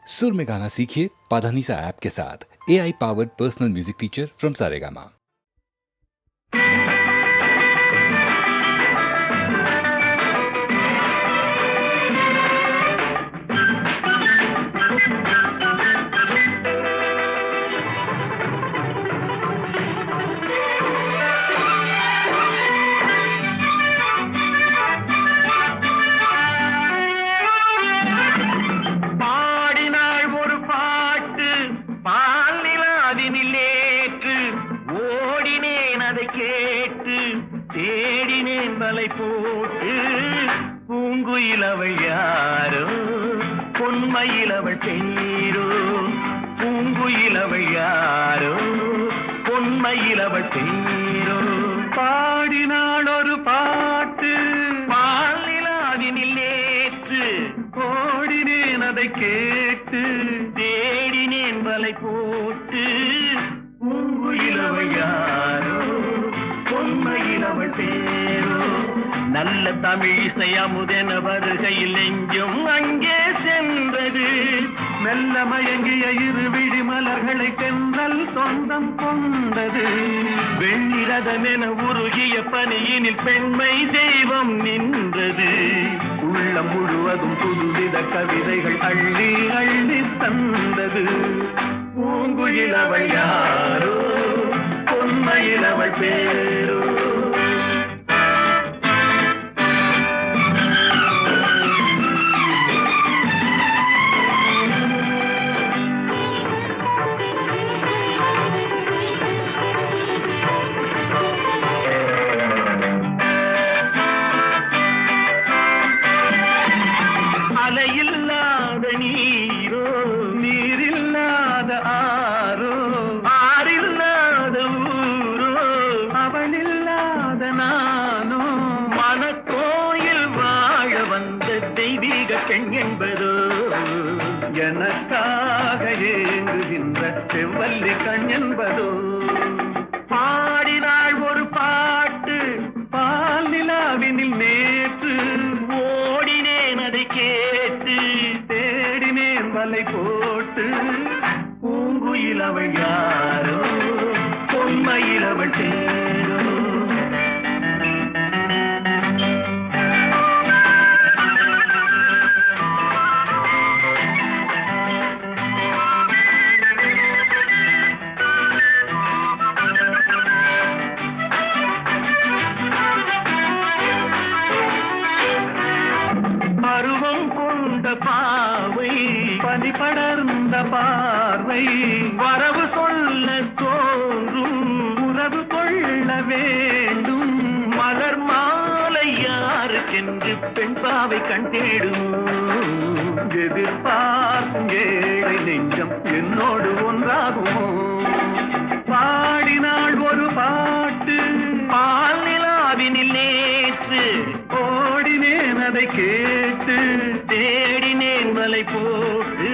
सुर में गाना सीखिए पाधानीसा ऐप के साथ। AI powered personal music teacher from Saregama. தேடினேன் வலை போட்டு பூங்குயிலவள் யாரோ பொன்மயிலவள் பேரோ பூங்குயிலவள் யாரோ பொன்மயிலவள் பேரோ பாடினாள் ஒரு பாட்டு பாலிலாவினில் நேற்று ஓடினேன் அதை கேட்டு தேடினேன் வலை போட்டு பூங்குயிலவள் யாரோ பொன்மயிலவள் பேரோ நல்ல தமிழிசை அமுதென வருகையில் நெஞ்சும் அங்கே சென்றது மெல்ல மயங்கிய இரு விழி மலர்களை தென்றல் சொந்தம் கொண்டது வெண்ணிரதமென உருகிய பனியினில் பெண்மை தெய்வம் நின்றது உள்ளம் முழுவதும் புதுவித கவிதைகள் அள்ளி அள்ளி தந்தது பூங்குயிலவள் யாரோ பொன்மயிலவள் பேரோ அலையில்லாத நீரோ நீரில்லாத ஆரோ ஆறில்லாத ஊரோ அவளில்லாத நானோ மனக்கோயில் வாழ வந்த தெய்வீக பெண் என்பதோ எனக்காக ஏங்குகின்ற செவ்வல்லி கண் என்பதோ பாடினாள் ஒரு பாட்டு பால் நிலாவினில் நேற்று ஓடினேன் அதை கேட்டு தேடினேன் வலை போட்டு பூங்குயிலவள் யாரோ பொன்மயிலவள் பேரோ பருவம் கொண்ட பாவை பனி படர்ந்த பார்வை வரவு சொல்ல தோன்றும் உறவு கொள்ள வேண்டும் மலர் மாலை யாருக்கென்று பெண் பாவை கண் தேடும் எதிர்பார்க்கும் ஏழை நெஞ்சம் என்னோடு ஒன்றாகுமோ பாடினாள் ஒரு பாட்டு பால் நிலாவினில் நேற்று ஓடினேன் அதை கேட்டு தேடினேன் வலை போட்டு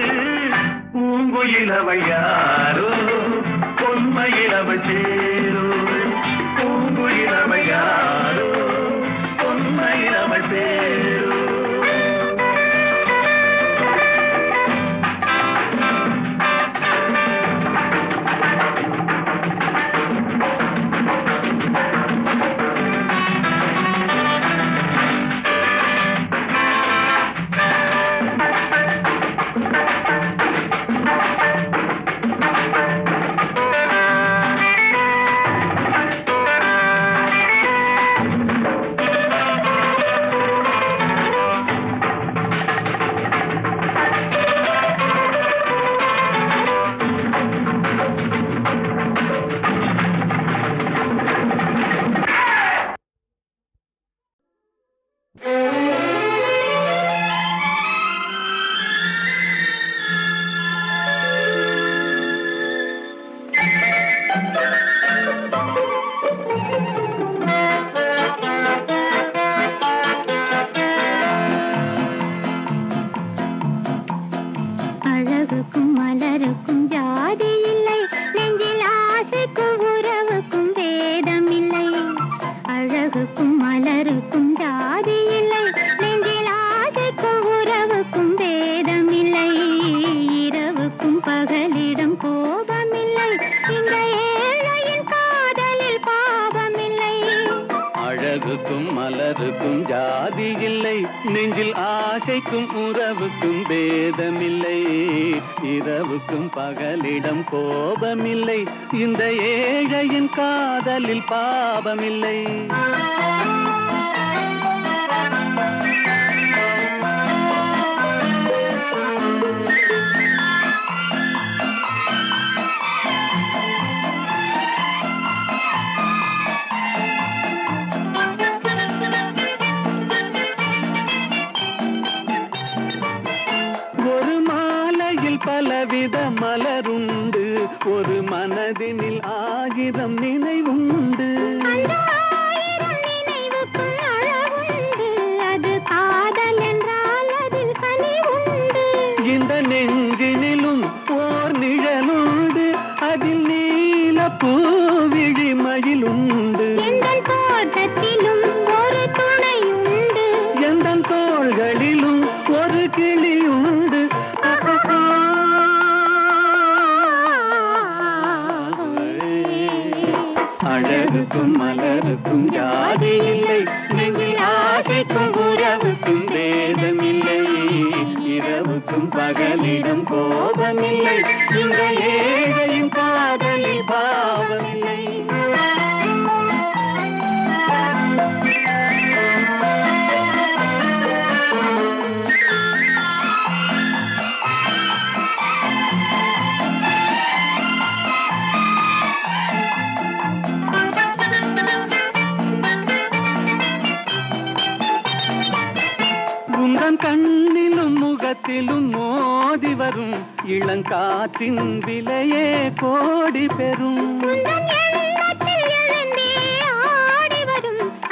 பூங்குயிலவள் யாரோ பொன்மயிலவள் பேரோ பூங்குயிலவள் யாரோ பொன்மயிலவள் பேரோ நெஞ்சில் ஆசைக்கும் உறவுக்கும் பேதமில்லை, இரவுக்கும் பகலிடம் கோபமில்லை, இந்த ஏழையின் காதலில் பாவமில்லை. பலவித மலருண்டு, ஒரு மனதினில் 1000 நினைவுண்டு. அது காதல் என்றால் அதில் கனிவுண்டு. இந்த நெஞ்சினிலும் ஓர் நிழலுண்டு, அதில் நீல பூவிழி மயிலுண்டு. எந்தன் தோட்டத்திலும் ஒரு துணையுண்டு, எந்தன் தோள்களிலும் ஒரு கிளியுண்டு. அழகுக்கும் மலருக்கும் ஜாதி இல்லை, நெஞ்சில் ஆசைக்கும் உறவுக்கும் வேதமில்லை, இரவுக்கும் பகலிடம் கோபமில்லை, இந்த ஏழையும் காதலில் பாவமில்லை. கண்ணிலும் முகத்திலும் மோதி வரும் இளங்காற்றின் விலையே கோடி பெறும்.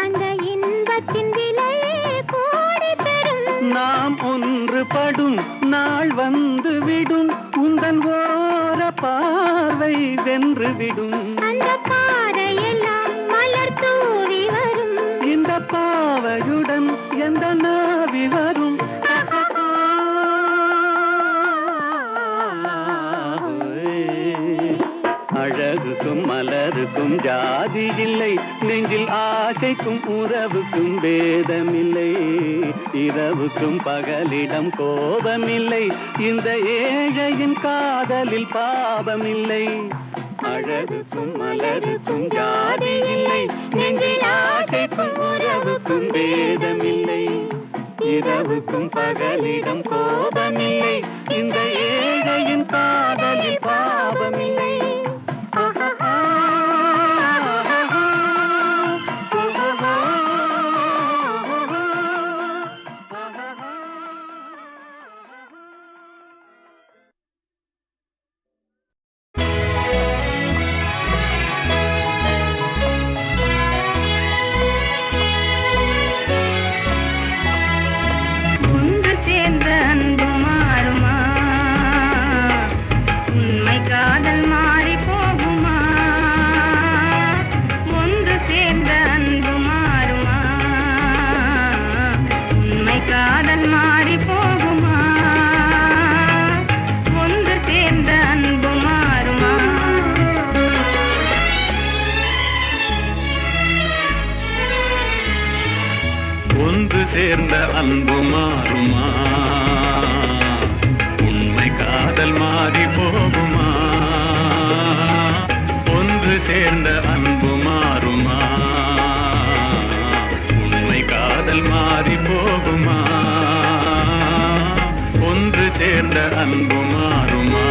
அந்த இன்பத்தின் விலையே கோடி பெறும். நாம் ஒன்றுபடும் நாள் வந்து விடும், உந்தன் ஓர பார்வை வென்று விடும். அந்த பாறையெல்லாம் மலர் தூவி வரும், இந்த பாவையுடன் எந்த நாவி வரும். அழகுக்கும் மலருக்கும் ஜாதி இல்லை, நெஞ்சில் ஆசைக்கும் உறவுக்கும் பேதமில்லை, இரவுக்கும் பகலிடம் கோபமில்லை, இந்த ஏழையின் காதலில் பாவமில்லை. அழகுக்கும் மலருக்கும் ஜாதி இல்லை, நெஞ்சில் ஆசைக்கும் உறவுக்கும் பேதமில்லை, இரவுக்கும் பகலிடம் கோபமில்லை, இந்த ஏழையின் காதலில் பாவமில்லை. சேர்ந்த அன்பு மாறுமா, உண்மை காதல் மாறி போகுமா? ஒன்று சேர்ந்த அன்பு மாறுமா, உண்மை காதல் மாறி போகுமா? ஒன்று சேர்ந்த அன்பு மாறுமா?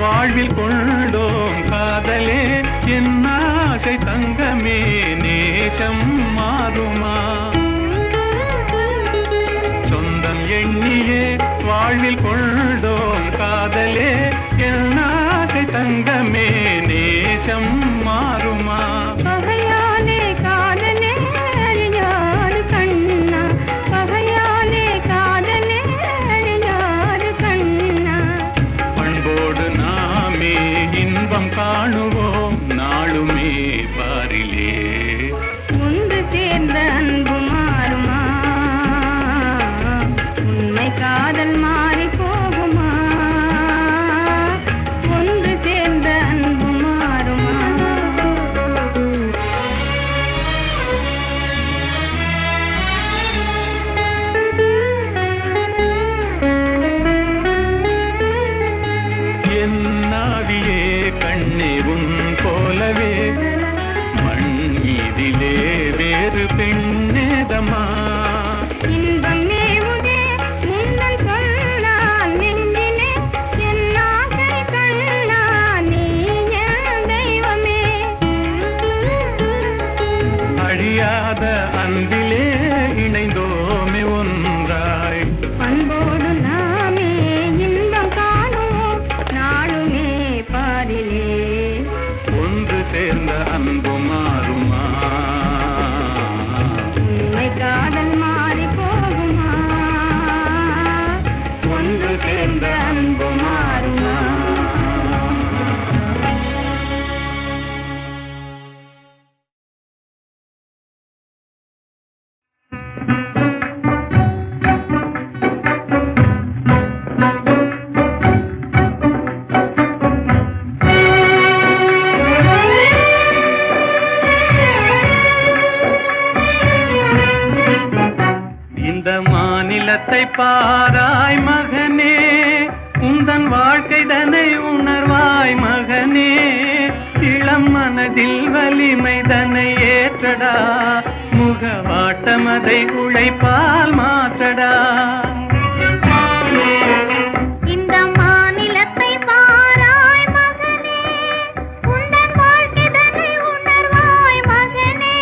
வாழ்வில் கொண்டோம் காதலே என் ஆசை தங்கமே, நேசம் மாறுமா? சொந்தம் எண்ணியே வாழ்வில் கொண்டோம் காதலே என் ஆசை தங்கமே, நேசம் மாறுமா? பகையாலே காதலே அழியாது கண் ஒன்று சேர்ந்த அன்பு மாறுமா? மாநிலத்தை பாராய் மகனே, உந்தன் வாழ்க்கை தனை உணர்வாய் மகனே, இளம் மனதில் வலிமை தனை ஏற்றடா, முகவாட்டமதை உழைப்பால் மாற்றடா. இந்த மாநிலத்தை பாராய் மகனே, உந்தன் வாழ்க்கை தனை உணர்வாய் மகனே,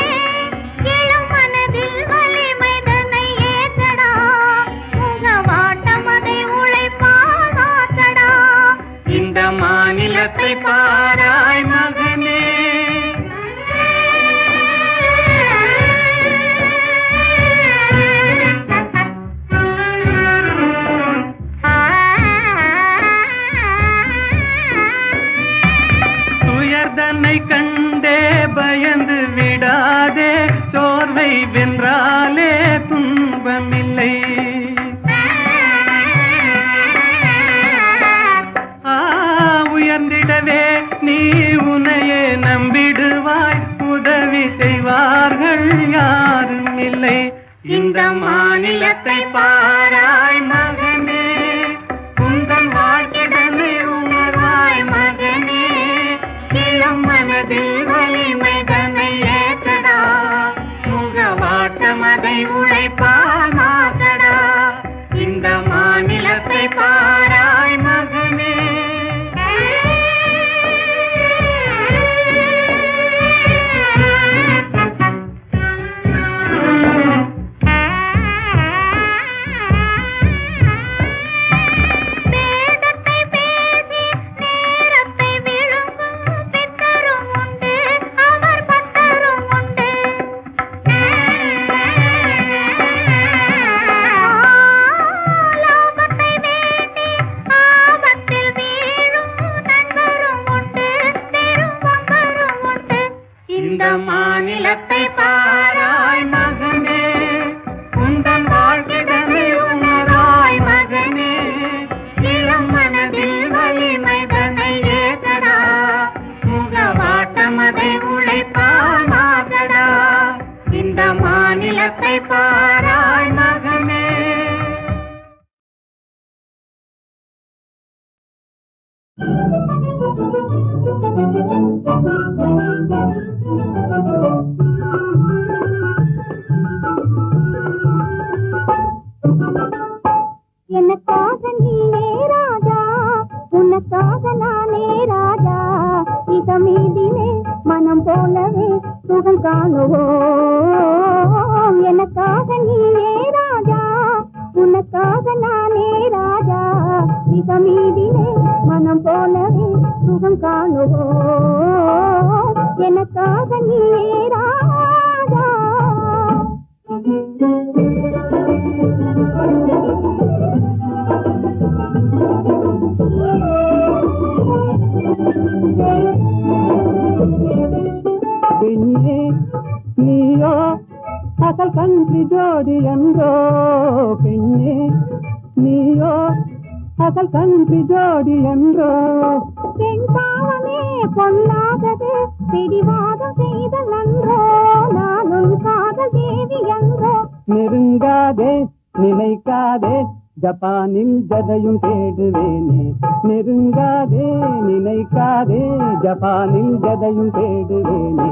இளம் மனதில் வலிமை தனை ஏற்றடா, முகவாட்டமதை உழைப்பால் மாற்றடா. இந்த மாநிலத்தை பாராய் மகனே. துயர்தனை கண்டே பயந்து விடாதே, சோர்வை வென்றாலே துன்பமில்லை. உயர்ந்திடவே நீ உன்னையே நம்பிடுவாய், உதவி செய்வார்கள் யாரும் இல்லை. இந்த மாநிலத்தை பாராய் மகனே, உந்தன் வாழ்க்கைதனை உணர்வாய் மகனே, இளம் மனதில் வலிமை தன்னை ஏற்றடா, முகவாட்டமதை உழைப்பால் மாற்றடா. இந்த மாநிலத்தை பாராய் மகனே. இந்த மாநிலத்தை பாராய் மகனே, உந்தன் வாழ்க்கைதனை உணராய் மகனே, இளம் மனதில் வலிமை தன்னை ஏற்றடா, முகவாட்டமதை உழைப்பால் மாற்றடா. இந்த மாநிலத்தை பாராய் மகனே. எனக்காக நீனே ராஜா, உனக்காக நானே ராஜா, இதமீதிலே மனம் போலவே சுகம் காணுவோம். எனக்காக நீனே ராஜா, உனக்காக நானே ராஜா, இதமீதிலே மனம் போலவே சுகம் காணுவோம். எனக்காக நீனே ராஜா. பெண்ணே நீயோ அசல் கன்றி ஜோடி என்றோ, பெண்ணே நீயோ அசல் கன்றி ஜோடி என்றோ. பெண் பாவமே பொல்லாதது, பிடிவாதம் செய்த நன்றோ, நானும் காதல் தேவி என்றோ. நெருங்காதே நினைக்காதே, ஜப்பானில் ஜதையும் தேடுவேனே. நெருங்காதே நினைக்காதே, ஜப்பானில் ஜதையும் தேடுவேனே.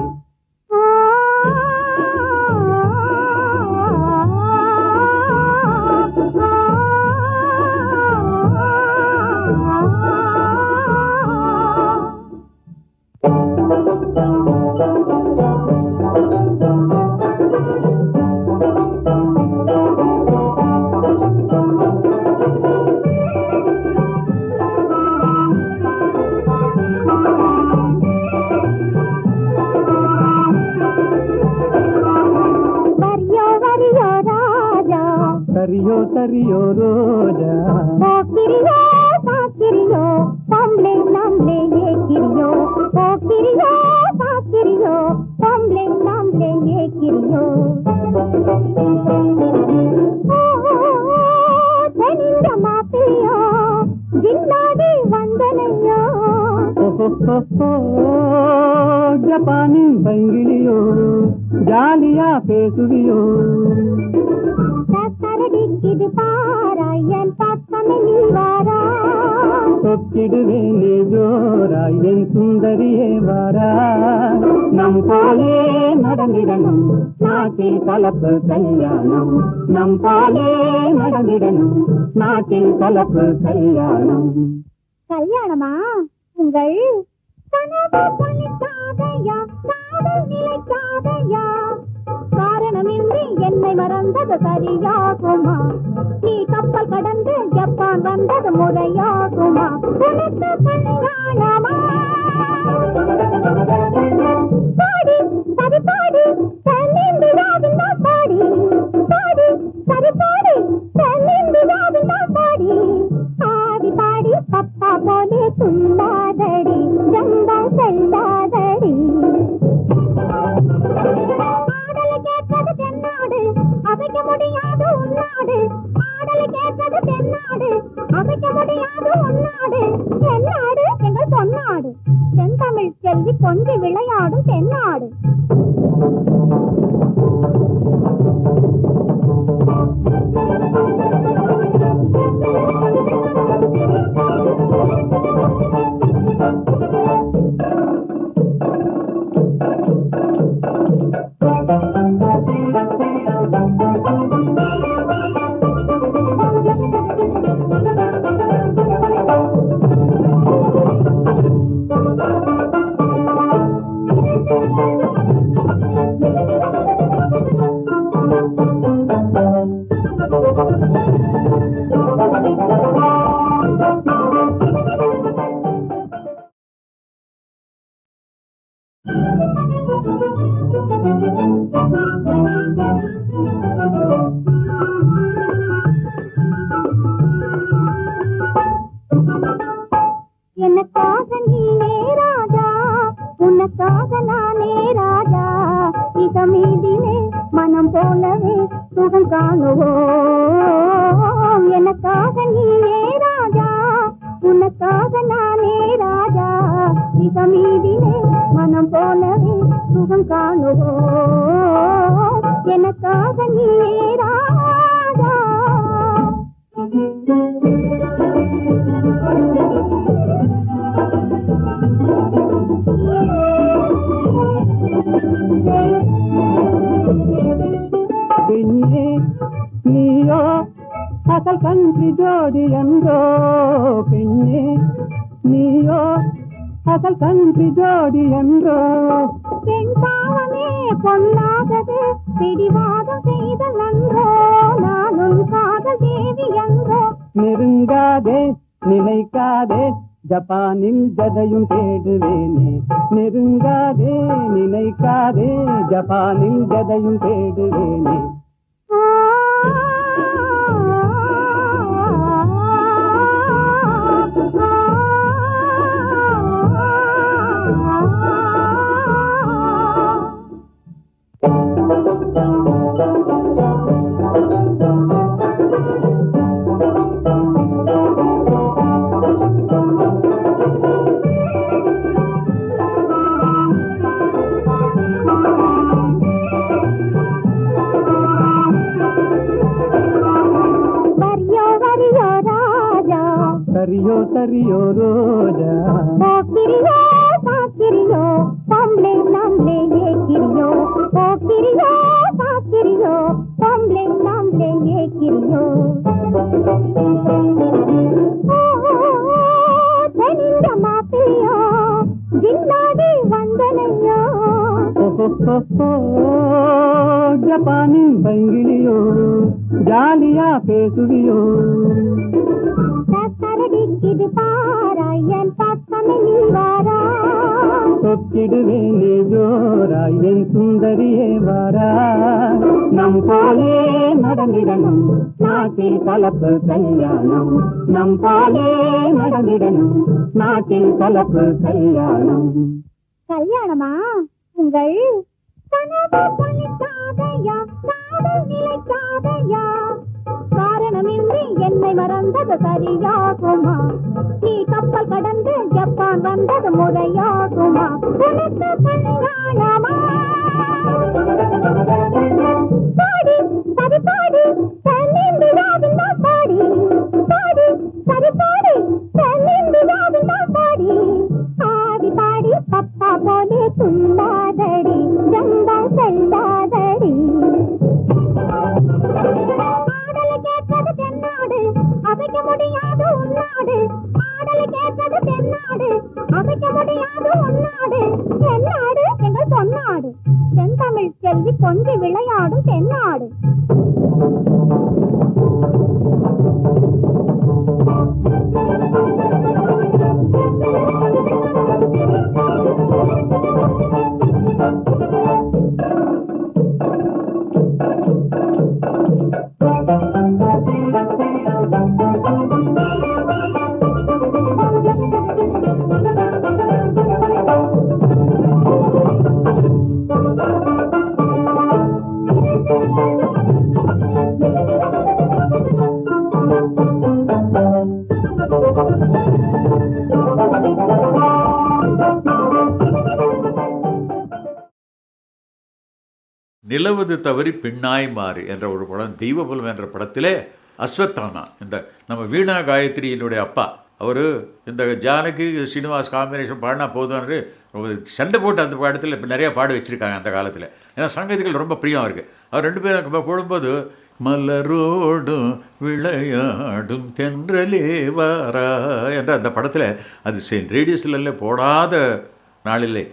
ஜப்பானின் பைங்கிலியோ ஜாலியா பேசுவியோ சரடிக்குது பாராயன் பக்கமே நீ வாரா தொக்கிடுவேனே ஜோரா என் சுந்தரியே வாரா நம் போலே நடந்திடணும் நாட்டில் கலப்பு கல்யாணம் நம் போலே நடந்திடணும் நாட்டில் கலப்பு கல்யாணம் கல்யாணமா உங்கள் கனவு பலிக்காதையா காதல் நிலைக்காதையா காரணமின்றி என்னை மறந்தது சரியாகுமா நீ கப்பல் கடந்து ஜப்பான் வந்தது முறையாகுமா உனக்கு கல்யாணமா பாடி சரி பாடி தென்னிந்தியாவின் பாடி பாடி சரி பாடி தென்னிந்தியாவின் பாடி ஆடி பாடி பப்பா போலே துள்ளாதடி ஜம்பா செல்லாதடி ஆடலை கேட்பது தென்னாடு அசைக்க முடியாது உன்னாடு ஆடலை கேட்பது தென்னாடு அசைக்க முடியாது உன்னாடு தென்னாடு எங்கள் பொன்னாடு தென்தமிழ் செல்வி கொஞ்சி விளையாடும் தென்னாடு எனக்காக நீனே ராஜா உனக்காக நானே ராஜா இதமீதிலே மனம் போலவே சுகம் காணுவோம் எனக்காக நீனே ராஜா உனக்காக நானே ராஜா இதமீதிலே மனம் போலவே சுகம் காணுவோம் எனக்காக நீனே ராஜா பெண்ணே நீயோ அசல் கன்றி ஜோடி என்றோ பெண்ணே நீயோ அசல் கன்றி ஜோடி என்றோ பெண் பாவமே பொல்லாதது பிடிவாதம் செய்த நன்றோ நானும் காதல் தேவி என்றோ நெருங்காதே நினைக்காதே ஜப்பானில் ஜதையும் தேடுவேனே நெருங்காதே நினைக்காதே ஜப்பானில் ஜதையும் தேடுவேனே சரியோ சரியோ ரோஜா போக்கிரியோ சாக்கிரியோ பொம்பளை நம்மளே ஏக்கிரியோ போக்கிரியோ சாக்கிரியோ பொம்பளை நம்மளே ஏக்கிரியோ தெனிந்த மாப்பிளையோ ஜின்னாடி வந்தனையோ ஜப்பானின் பைங்கிலியோ ஜாலியா பேசுவியோ சரடிக்குது பாராயன் பக்கமே நீ வாரா தொக்கிடுவேனே ஜோரா என் சுந்தரியே வாரா நம் போலே நடந்திடணும் நாட்டில் கலப்பு கல்யாணம் நம் போலே நடந்திடணும் நாட்டில் கலப்பு கல்யாணம் கல்யாணமா உங்கள் கனவு பலிக்காதையா காதல் நிலைக்காதையா காரணமின்றி என்னை மறந்தது சரியாகுமா நீ கப்பல் கப்பல் கடந்து ஜப்பான் வந்தது முறையாகுமா உனக்கு கல்யாணமா பாடி சரி பாடி தென்னிந்தியாவின் பாடி பாடி சரி பாடி தென்னிந்தியாவின் பாடி ஆடி பாடி பப்பா போலே துள்ளாதடி ஜந்தா செல்லாதடி ஆடலை கேட்பது தென்னாடு அசைக்க முடியாது உன்னாடு ஆடலை கேட்பது தென்னாடு அசைக்க முடியாது உன்னாடு தென்னாடு எங்கள் பொன்னாடு தென்தமிழ் செல்வி கொஞ்சி விளையாடும் தென்னாடு நிலவது தவறி பின்னாய் மாறு என்ற ஒரு படம், தெய்வபலம் என்ற படத்திலே அஸ்வத்தானா, இந்த நம்ம வீணா காயத்ரியினுடைய அப்பா, அவர் இந்த ஜானகி ஸ்ரீனிவாஸ் காம்பினேஷன் பாடினா போதும்னு சண்டை போட்டு அந்த படத்தில் இப்போ நிறையா பாட வச்சுருக்காங்க அந்த காலத்தில். ஏன்னா சங்கீதங்கள் ரொம்ப பிரியம் இருக்குது. அவர் ரெண்டு பேரும் போடும்போது மலரோடும் விளையாடும் தென்றலே வாரா என்ற அந்த படத்தில் அது ரேடியோஸ்ல போடாத நாளில்லை.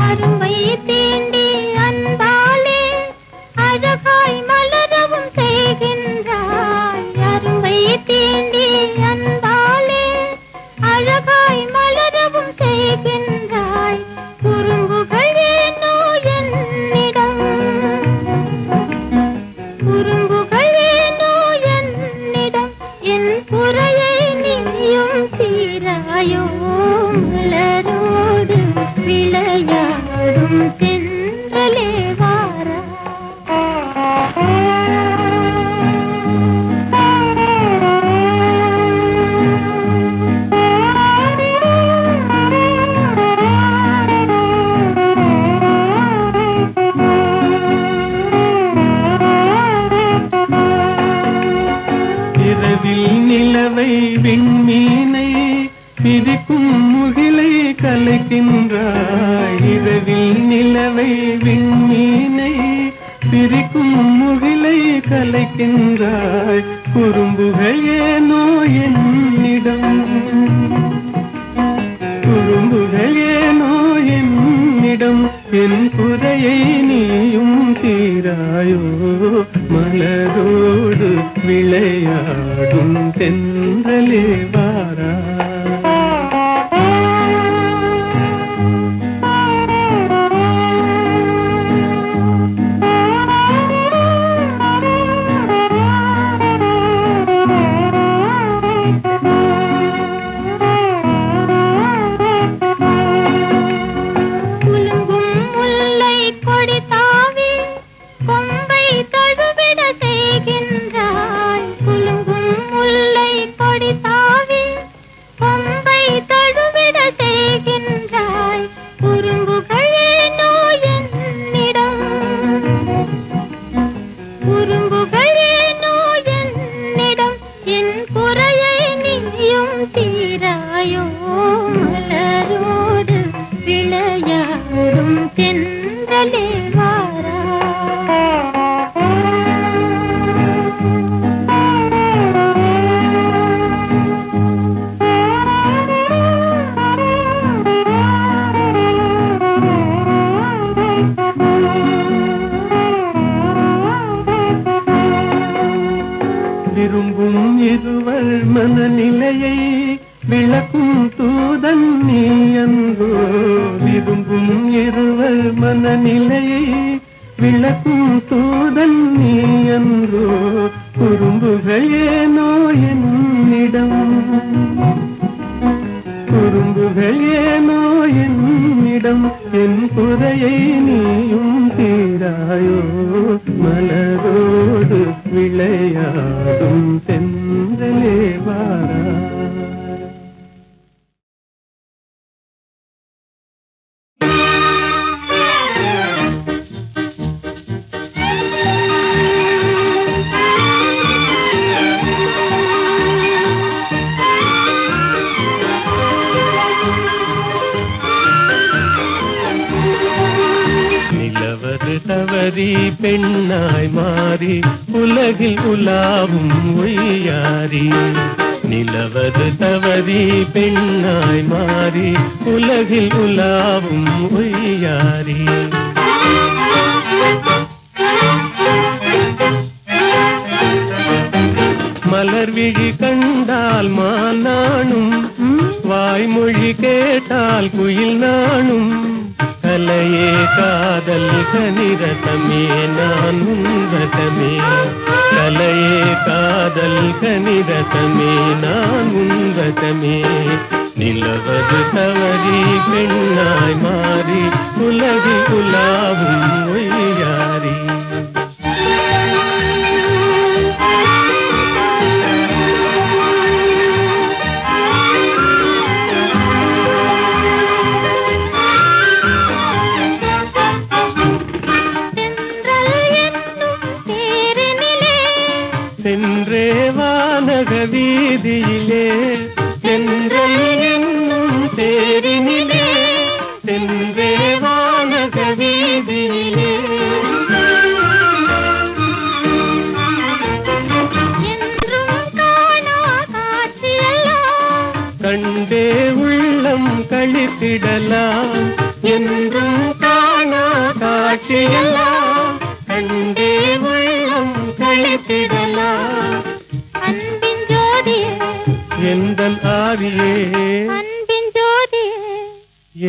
அரும்பை தீண்டி அன்பாலே பிரிக்கும் முகிலை கலைக்கின்றாய், இரவில் நிலவை விண்மீனை பிரிக்கும் முகிலை கலைக்கின்றாய், குறும்புகள் ஏனோ என்னிடம், குறும்புகள் ஏனோ என்னிடம், என் குறையை நீயும் தீராயோ, மலரோடு விளையாடும் தென்றலே வாரா. விரும்பும் இருவர் மனநிலையை விளக்கும் தூதன் நீ அன்றோ, விரும்பும் இருவர் மனநிலையை விளக்கும் தூதன் நீ அன்றோ, குறும்புகள் ஏனோ என்னிடம், குறும்புகள் ஏனோ என்னிடம், என் குறையை நீயும் தீராயோ, மலரோடு விளையாடும் தென்றலே வாரா. தவறி பெண்ணாய் மாறி உலகில் உலாவும் ஒய்யாரி, நிலவது தவறி பெண்ணாய் மாறி உலகில் உலாவும் ஒய்யாரி. மலர் விழி கண்டால் மானானும், வாய்மொழி கேட்டால் குயில் நானும், கலையே காதல் கனிரதமே நான் உன்வசமே, கலையே காதல் கனிரதமே நான் உன்வசமே. நிலவது தவறி பெண்ணாய் மாறி உலகில் உலாவும் ஒய்யாரி. சென்றே வானக வீதியிலே, சென்றல் என்னும் தேரினிலே, சென்றே வானக வீதியிலே, கண்டே உள்ளம் கழித்திடலாம், என்றும் காணா காட்சியெல்லாம் கண்டே உள்ளம் கழித்திடலாம். அன்பின் ஜோதியே எந்தன் ஆவியே, அன்பின் ஜோதியே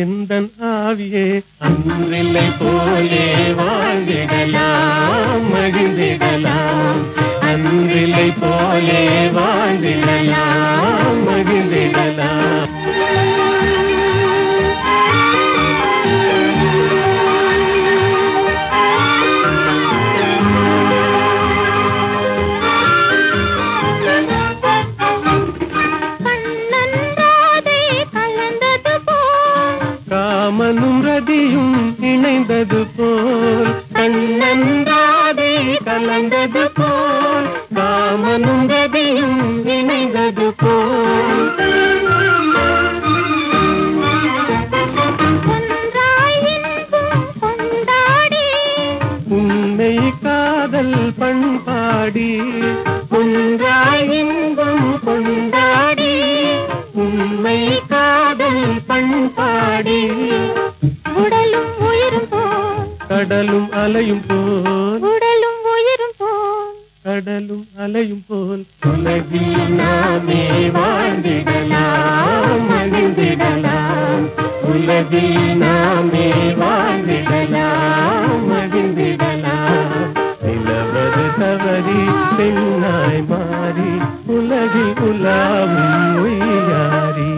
எந்தன் ஆவியே, அன்றில்லை போலே வாழ்ந்திடலாம் மகிழ்ந்திடலாம், அன்றில்லை போலே வாழ்ந்திடலாம் மகிழ்ந்திடலாம். காமனும் ரதியும் இணைந்தது போல், கண்ணன்றாதே கலந்தது போல், காமனும் ரதியும் இணைந்தது போல், காதல் பண்பாடி ஒன்றாய் இன்பம் கொண்டாடி உண்மை காதல் பண்பாடி உடலும் உயிரும் போல் கடலும் அலையும் போல் உடலும் உயிரும் போல் கடலும் அலையும் போல் உலகில் நாமே வாழ்ந்திடலாம் மகிழ்ந்திடலாம் உலகில் நாமே வாழ்ந்திடலாம் மகிழ்ந்திடலாம் நிலவது தவறி பெண்ணாய் மாறி உலகில் உலாவும் உய்யாரி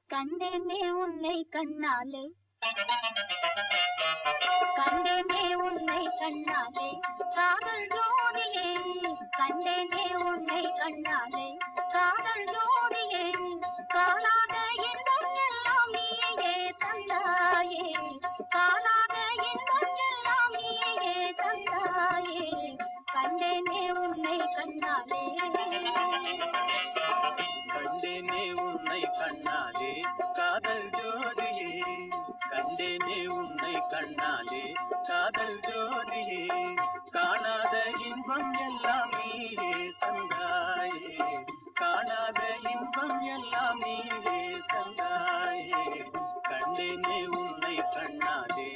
கண்டேனே உன்னை கண்ணாலே கண்டேனே உன்னை கண்ணாலே காதல் ஜோதியே கண்டேனே உன்னை கண்ணாலே காதல் ஜோதியே காணாத இன்பம் எல்லாம் நீயே தந்தாயே காணாத இன்பம் எல்லாம் நீயே தந்தாயே கண்டேனே உன்னை கண்ணாலே கண்டேனே உன்னை கண்ணாலே காதல் ஜோதியே கண்டேனே உன்னை கண்ணாலே காதல் ஜோதியே காணாத இன்பம் எல்லாம் நீயே தந்தாயே காணாத இன்பம் எல்லாம் நீயே தந்தாயே கண்டேனே உன்னை கண்ணாலே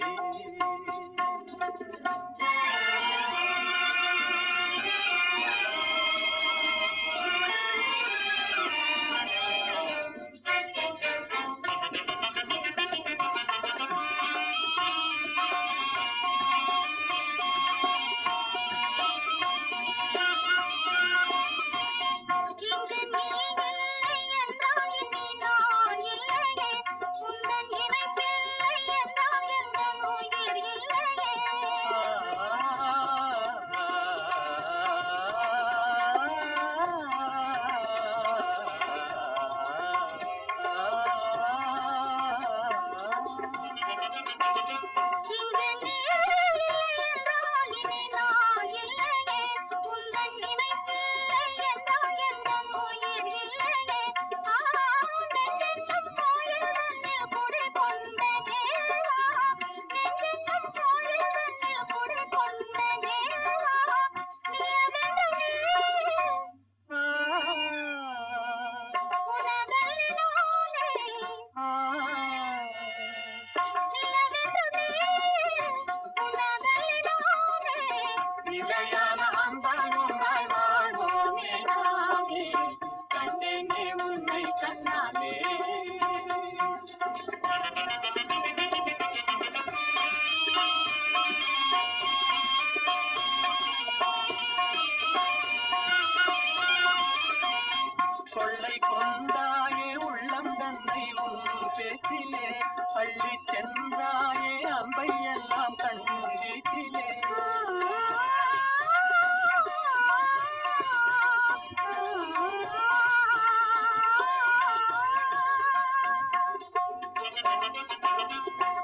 கொள்ளை கொண்டாயே உள்ளம் தன்னை உன் பேச்சிலே பள்ளி சென்றாயே அம்பை எல்லாம் கண்ணீச்சிலே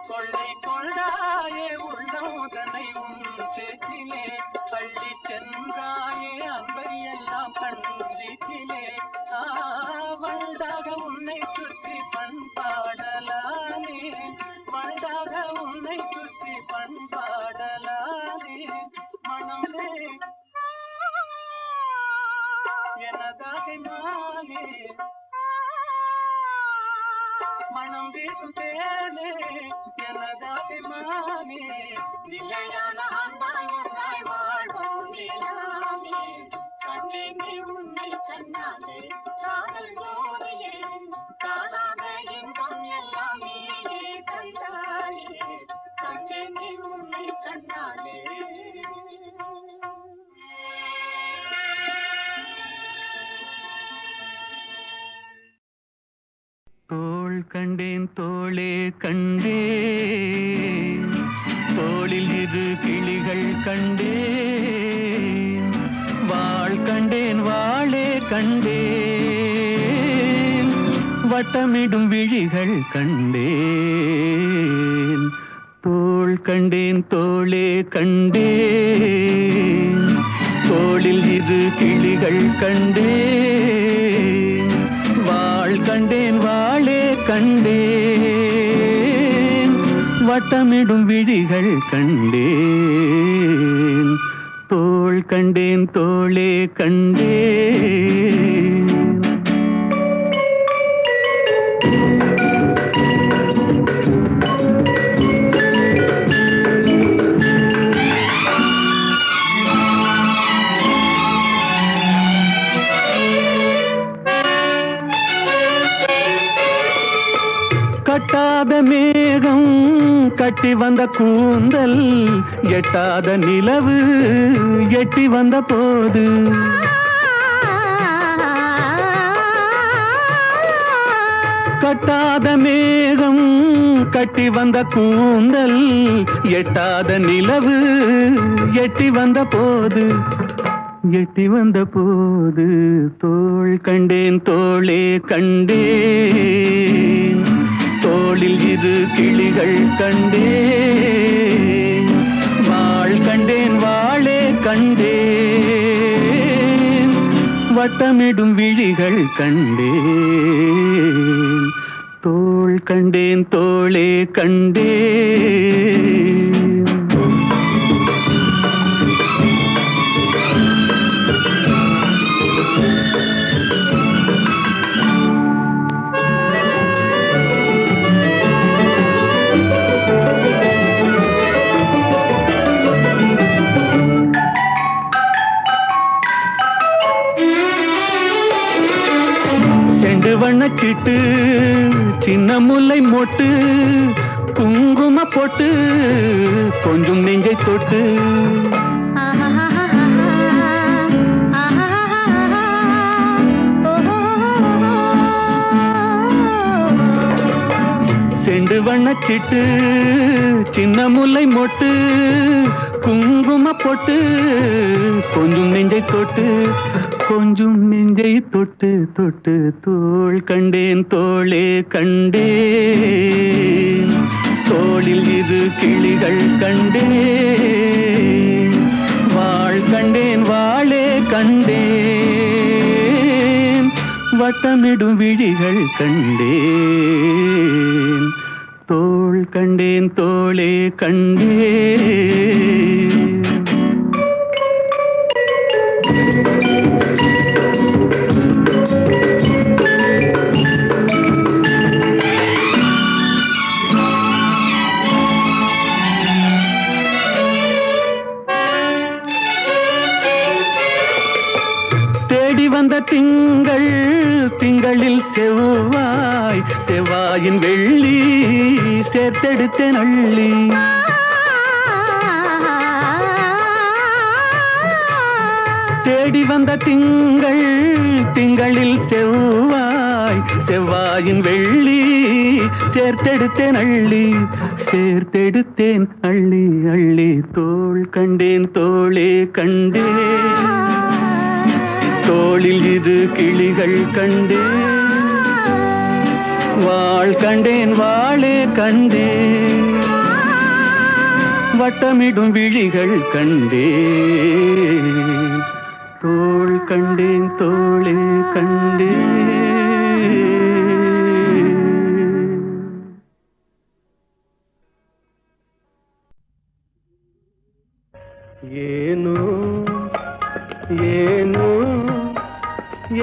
கொள்ளை கொண்டாயே உள்ளம் தன்னை உன் பேச்சிலே பள்ளி சென்றாயே அம்பை எல்லாம் கண்ணீச்சிலே வண்டாக உன்னை சுற்றி பண்பாடலானே வண்டாக உன்னை சுற்றி மானே மனம் வீசும் தேனே எனதாபிமானே நிலையான அன்பாய் ஒன்றாய் வாழ்வோம் நிலாவே கண்டேனே உன்னை கண்ணாலே காதல் ஜோதியே காணாத இன்பம் எல்லாம் நீயே தந்தாயே கண்டேனே உன்னை கண்ணாலே தோள் கண்டேன் தோளே கண்டேன் தோளில் இரு கிளிகள் கண்டேன் வாள் கண்டேன் வாளே கண்டேன் வட்டமிடும் விழிகள் கண்டேன் தோள் கண்டேன் தோளே கண்டேன் தோளில் இரு கிளிகள் கண்டேன் வாள் கண்டேன் வாளே கண்டேன் வட்டமிடும் விழிகள் கண்டேன் தோள் கண்டேன் தோளே கண்டேன் கட்டாத மேகம் கட்டி வந்த கூந்தல் எட்டாத நிலவு எட்டி வந்த போது கட்டாத மேகம் கட்டி வந்த கூந்தல் எட்டாத நிலவு எட்டி வந்த போது தோள் கண்டேன் தோளே கண்டேன் தோளில் இரு கிளிகள் கண்டேன் வாள் கண்டேன் வாளே கண்டேன் வட்டமிடும் விழிகள் கண்டேன் தோள் கண்டேன் தோளே கண்டேன் வண்ணச்சிட்டு சின்ன முல்லை மொட்டு குங்கும போட்டு கொஞ்சம் நெஞ்சை தொட்டு செண்டு வண்ணச்சிட்டு சின்ன முல்லை மொட்டு குங்கும போட்டு கொஞ்சம் நெஞ்சை தொட்டு தொட்டு தோள் கண்டேன் தோளே கண்டேன் தோளில் இரு கிளிகள் கண்டேன் வாள் கண்டேன் வாளே கண்டேன் வட்டமிடும் விழிகள் கண்டேன் தோள் கண்டேன் தோளே கண்டேன் வந்த திங்களில் செவ்வாயின் வெள்ளி சேர்த்தெடுத்தேன் அள்ளி தேடி வந்த திங்களில் செவ்வாயின் வெள்ளி சேர்த்தெடுத்தேன் அள்ளி அள்ளி தோள் கண்டேன் தோளே கண்டேன் தோளில் இரு கிளிகள் கண்டேன் வாள் கண்டேன் வாளே கண்டேன் வட்டமிடும் விழிகள் கண்டேன் தோள் கண்டேன் தோளே கண்டேன் ஏனோ ஏனோ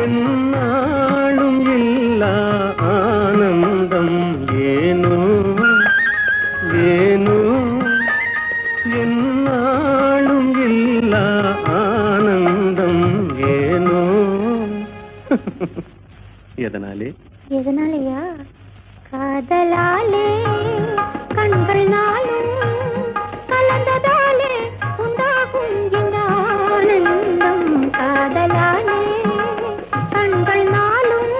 என்ன என்னாலும் இல்லா ஆனந்தம் ஏனோ ஏனோ என்னாலும் இல்லா ஆனந்தம் ஏனோ எதனாலே எதனாலயா? காதலாலே கண்கள் நாளும் கலந்ததாலே உண்டாகும் இந்த ஆனந்தம். காதலாலே கண்கள் நாளும்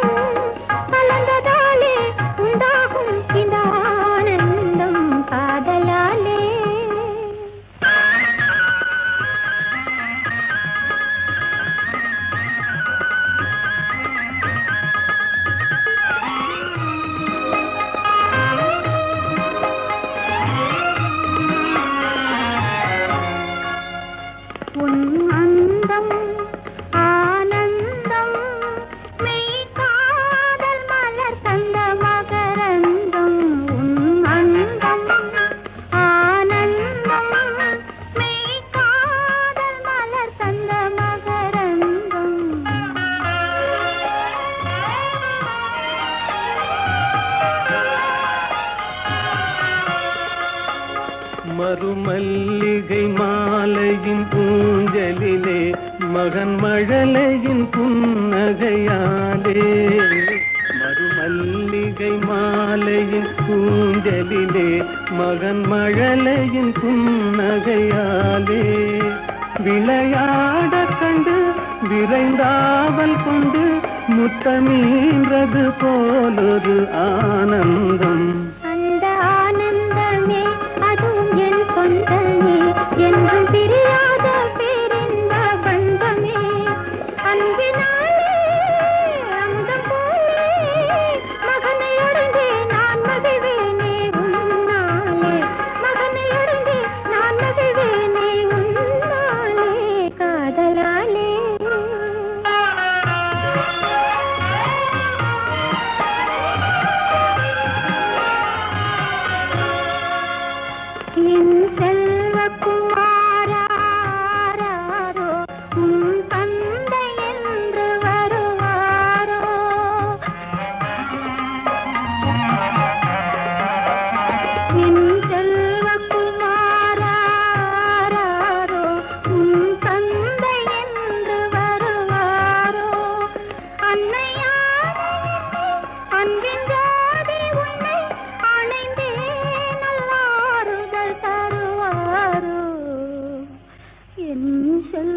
கலந்ததாலே உண்டாகும் இந்த ஆனந்தம். காதலாலே உன் அந்தம் ஆனந்தம் மெய் காதல் மலர் தந்த மகரந்தம். உன் அந்தம் ஆனந்தம் மெய் காதல் மலர் தந்த மகரந்தம். மறுமல்லிகை மாலையின் பூஞ்சலிலே மகன் மழலையின் புன்னகையாலே. மறுமல்லிகை மாலையின் பூஞ்சலிலே மகன் மழலையின் புன்னகையாலே. விளையாட கண்டு விரைந்தாவல் கொண்டு முத்தமீன்றது போலொரு ஆனந்தம். அந்த ஆனந்தமே அதுவும் என் சொந்தமே, என்றும் பிரியாத பேரின்ப பந்தமே. அன்பினாலே அமுதம் போலே மகனை அடைந்தே நான் மகிழ்வேனே உன்னாலே. மகனை அடைந்தே நான் மகிழ்வேனே உன்னாலே. காதலாலே என் செல்வக்குமாராரோ உன் தந்தை என்று வருவாரோ. என் செல்வக்குமாராரோ உன் தந்தை என்று வருவாரோ. அன்னையாரோ அன்பின் ஜாதி உன்னை அணைந்தே நல்லாறுதல் தருவாரோ. என் சொல்